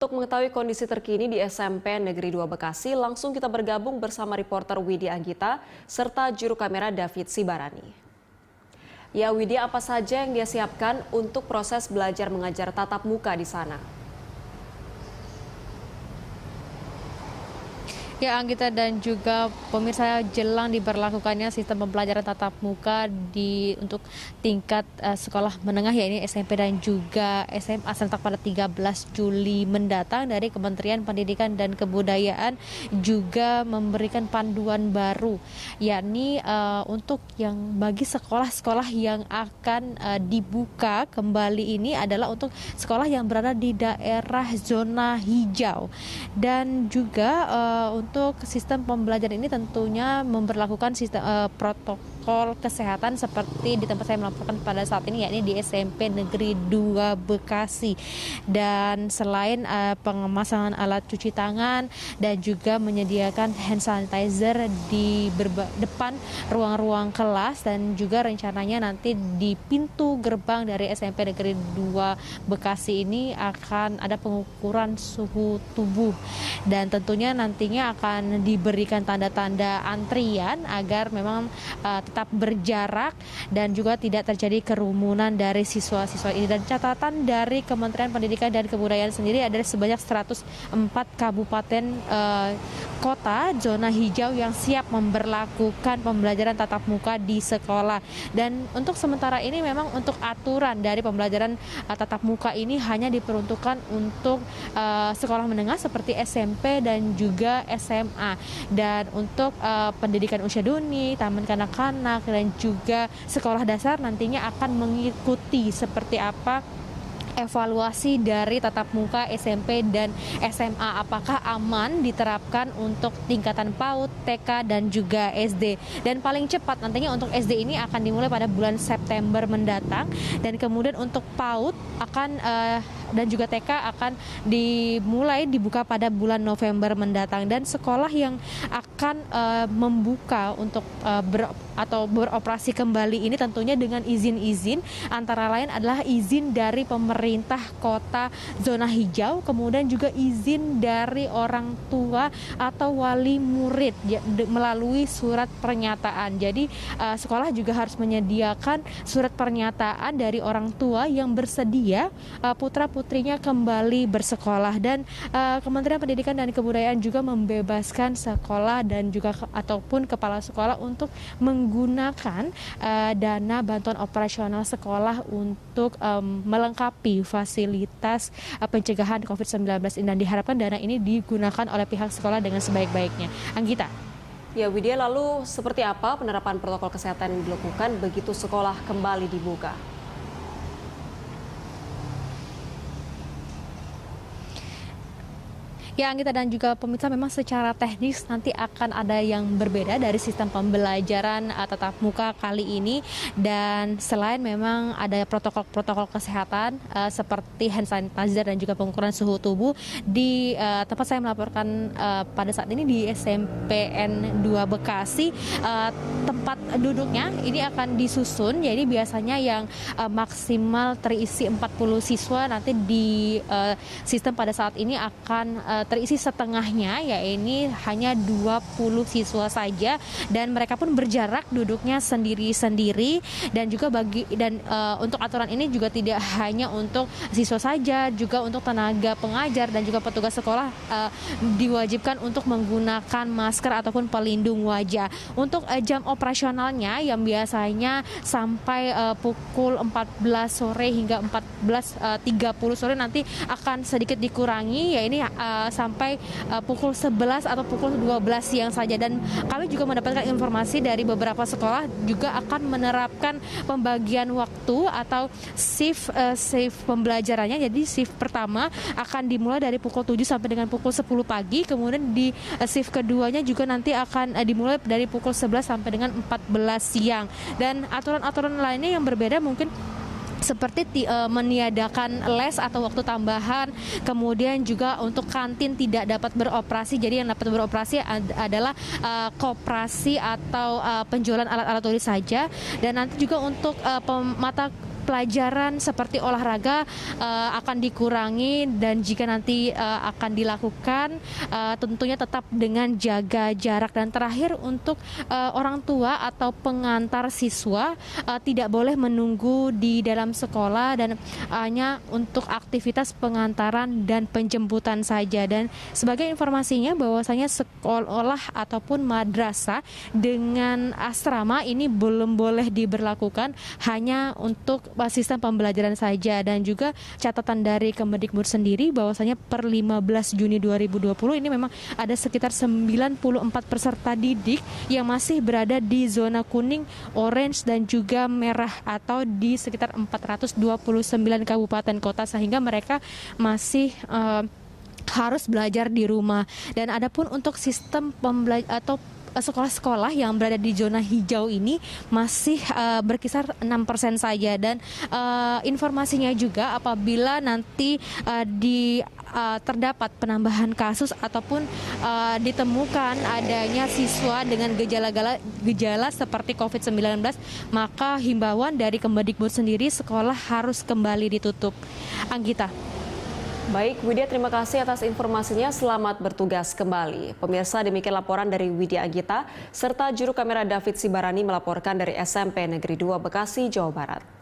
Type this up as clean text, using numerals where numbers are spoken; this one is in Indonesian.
Untuk mengetahui kondisi terkini di SMP Negeri 2 Bekasi, langsung kita bergabung bersama reporter Widya Anggita serta juru kamera David Sibarani. Ya Widya, apa saja yang dia siapkan untuk proses belajar mengajar tatap muka di sana? Ya, Anggita dan juga pemirsa, jelang diberlakukannya sistem pembelajaran tatap muka untuk tingkat sekolah menengah, ya ini SMP dan juga SMA serentak pada 13 Juli mendatang. Dari Kementerian Pendidikan dan Kebudayaan juga memberikan panduan baru, yakni untuk yang bagi sekolah-sekolah yang akan dibuka kembali ini adalah untuk sekolah yang berada di daerah zona hijau. Dan juga untuk sistem pembelajaran ini tentunya memberlakukan sistem protokol kesehatan seperti di tempat saya melaporkan pada saat ini, yakni di SMP Negeri 2 Bekasi. Dan selain pemasangan alat cuci tangan dan juga menyediakan hand sanitizer di depan ruang-ruang kelas, dan juga rencananya nanti di pintu gerbang dari SMP Negeri 2 Bekasi ini akan ada pengukuran suhu tubuh, dan tentunya nantinya akan diberikan tanda-tanda antrian agar memang tetap berjarak dan juga tidak terjadi kerumunan dari siswa-siswa ini. Dan catatan dari Kementerian Pendidikan dan Kebudayaan sendiri ada sebanyak 104 kabupaten kota zona hijau yang siap memberlakukan pembelajaran tatap muka di sekolah. Dan untuk sementara ini memang untuk aturan dari pembelajaran tatap muka ini hanya diperuntukkan untuk sekolah menengah seperti SMP dan juga SMA. Dan untuk pendidikan usia dini, taman kanak-kanak, dan juga sekolah dasar nantinya akan mengikuti seperti apa evaluasi dari tatap muka SMP dan SMA, apakah aman diterapkan untuk tingkatan PAUD, TK, dan juga SD. Dan paling cepat nantinya untuk SD ini akan dimulai pada bulan September mendatang, dan kemudian untuk PAUD dan juga TK akan dibuka pada bulan November mendatang. Dan sekolah yang akan membuka untuk beroperasi kembali ini tentunya dengan izin-izin, antara lain adalah izin dari pemerintah kota zona hijau, kemudian juga izin dari orang tua atau wali murid melalui surat pernyataan. Jadi sekolah juga harus menyediakan surat pernyataan dari orang tua yang bersedia putra-putrinya kembali bersekolah. Dan Kementerian Pendidikan dan Kebudayaan juga membebaskan sekolah dan juga ataupun kepala sekolah untuk menggunakan dana bantuan operasional sekolah untuk melengkapi fasilitas pencegahan COVID-19 ini, dan diharapkan dana ini digunakan oleh pihak sekolah dengan sebaik-baiknya. Anggita. Ya Widya, lalu seperti apa penerapan protokol kesehatan yang dilakukan begitu sekolah kembali dibuka? Ya, Anggita dan juga pemirsa, memang secara teknis nanti akan ada yang berbeda dari sistem pembelajaran tatap muka kali ini. Dan selain memang ada protokol-protokol kesehatan seperti hand sanitizer dan juga pengukuran suhu tubuh di tempat saya melaporkan pada saat ini di SMPN 2 Bekasi, tempat duduknya ini akan disusun. Jadi biasanya yang maksimal terisi 40 siswa, nanti di sistem pada saat ini akan terisi setengahnya, yaitu hanya 20 siswa saja, dan mereka pun berjarak duduknya sendiri-sendiri. Dan juga untuk aturan ini juga tidak hanya untuk siswa saja, juga untuk tenaga pengajar dan juga petugas sekolah diwajibkan untuk menggunakan masker ataupun pelindung wajah. Untuk jam operasionalnya yang biasanya sampai pukul 14 sore hingga 14.30 sore nanti akan sedikit dikurangi, yaitu sampai pukul 11 atau pukul 12 siang saja. Dan kami juga mendapatkan informasi dari beberapa sekolah juga akan menerapkan pembagian waktu atau shift pembelajarannya. Jadi shift pertama akan dimulai dari pukul 7 sampai dengan pukul 10 pagi, kemudian di shift keduanya juga nanti akan dimulai dari pukul 11 sampai dengan 14 siang. Dan aturan-aturan lainnya yang berbeda mungkin seperti meniadakan les atau waktu tambahan, kemudian juga untuk kantin tidak dapat beroperasi. Jadi yang dapat beroperasi adalah koperasi atau penjualan alat-alat tulis saja. Dan nanti juga untuk mata pelajaran seperti olahraga akan dikurangi, dan jika nanti akan dilakukan tentunya tetap dengan jaga jarak. Dan terakhir, untuk orang tua atau pengantar siswa tidak boleh menunggu di dalam sekolah dan hanya untuk aktivitas pengantaran dan penjemputan saja. Dan sebagai informasinya bahwasanya sekolah ataupun madrasah dengan asrama ini belum boleh diberlakukan, hanya untuk sistem pembelajaran saja. Dan juga catatan dari Kemendikbud sendiri bahwasanya per 15 Juni 2020 ini memang ada sekitar 94 peserta didik yang masih berada di zona kuning, orange dan juga merah, atau di sekitar 429 kabupaten kota, sehingga mereka masih harus belajar di rumah. Dan adapun untuk sistem atau sekolah-sekolah yang berada di zona hijau ini masih berkisar 6% saja. Dan informasinya juga apabila nanti terdapat penambahan kasus ataupun ditemukan adanya siswa dengan gejala seperti COVID-19, maka himbauan dari Kemendikbud sendiri, sekolah harus kembali ditutup. Anggita. Baik, Widya, terima kasih atas informasinya. Selamat bertugas kembali. Pemirsa, demikian laporan dari Widya Anggita serta juru kamera David Sibarani melaporkan dari SMP Negeri 2 Bekasi, Jawa Barat.